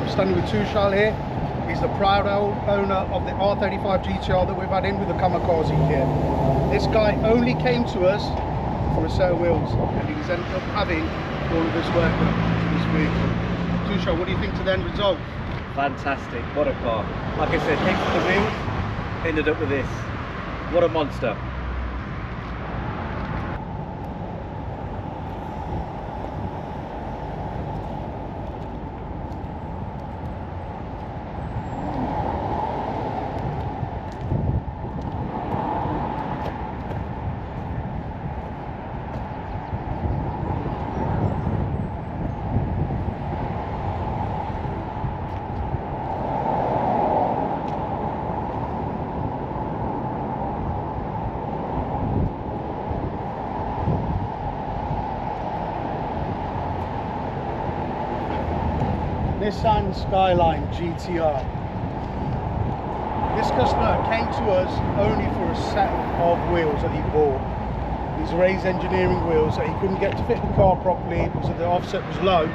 I'm standing with Tushar here. He's the proud owner of the R35 GTR that we've had in with the Kamikaze kit. This guy only came to us for a set of wheels, and he's ended up having all of this work done to this vehicle. Tushar, what do you think to the end result? Fantastic, what a car. Like I said, thanks to the wheels, ended up with this. What a monster. Nissan Skyline GTR. This customer came to us only for a set of wheels that he bought. These raised engineering wheels that he couldn't get to fit the car properly because the offset was low,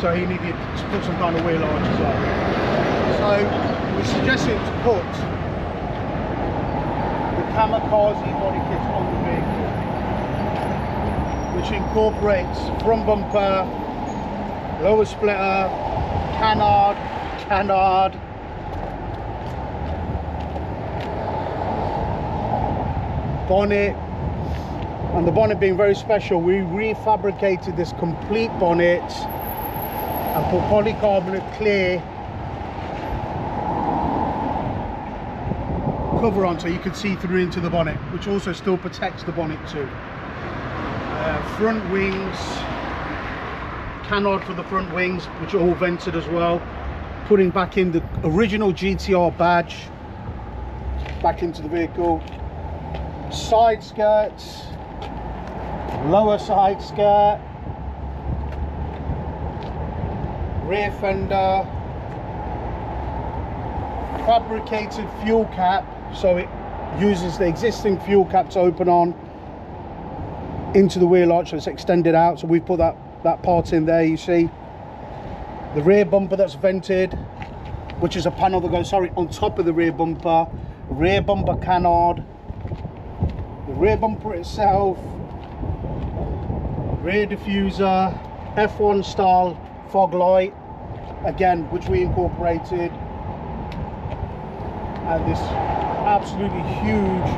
so he needed to put some kind of wheel arches on. So we suggested to put the Kamikaze body kit on the vehicle, which incorporates front bumper, lower splitter, canard, bonnet, and the bonnet being very special, we refabricated this complete bonnet and put polycarbonate clear cover on so you can see through into the bonnet, which also still protects the bonnet too. Front wings, canard for the front wings, which are all vented as well, putting back in the original GTR badge back into the vehicle. Side skirts, lower side skirt, rear fender, fabricated fuel cap, so it uses the existing fuel cap to open on into the wheel arch, so it's extended out, so we've put that part in there. You see the rear bumper that's vented, which is a panel that goes on top of the rear bumper canard, the rear bumper itself, rear diffuser, F1 style fog light, again, which we incorporated, and this absolutely huge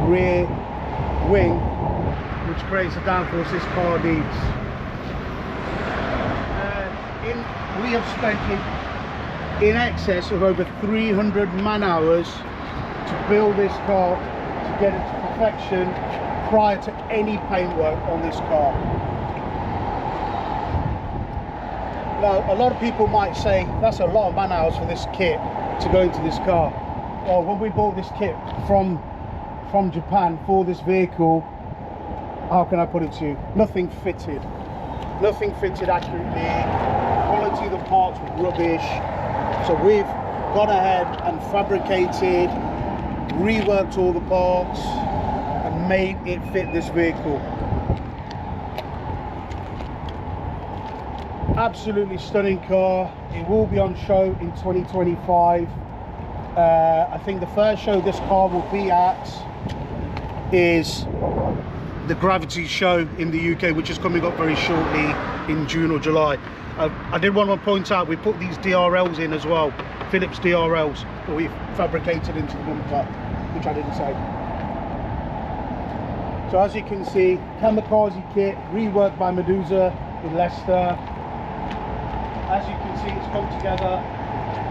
rear wing, which creates the downforce this car needs. We have spent in excess of over 300 man hours to build this car, to get it to perfection prior to any paintwork on this car. Now, a lot of people might say that's a lot of man hours for this kit to go into this car. Well, when we bought this kit from Japan for this vehicle, how can I put it to you? Nothing fitted accurately. Quality of the parts was rubbish, so we've gone ahead and fabricated, reworked all the parts and made it fit this vehicle. Absolutely stunning car. It will be on show in 2025. I think the first show this car will be at is the Gravity show in the UK, which is coming up very shortly in June or July. I did want to point out, we put these DRLs in as well, Phillips DRLs, that we've fabricated into the bumper, which I didn't say. So as you can see, Kamikaze kit, reworked by Meduza in Leicester. As you can see, it's come together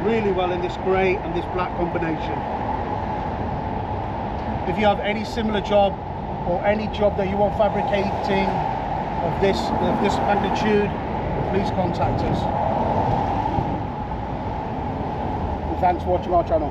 really well in this grey and this black combination. If you have any similar job or any job that you want fabricating of this magnitude, please contact us. And thanks for watching our channel.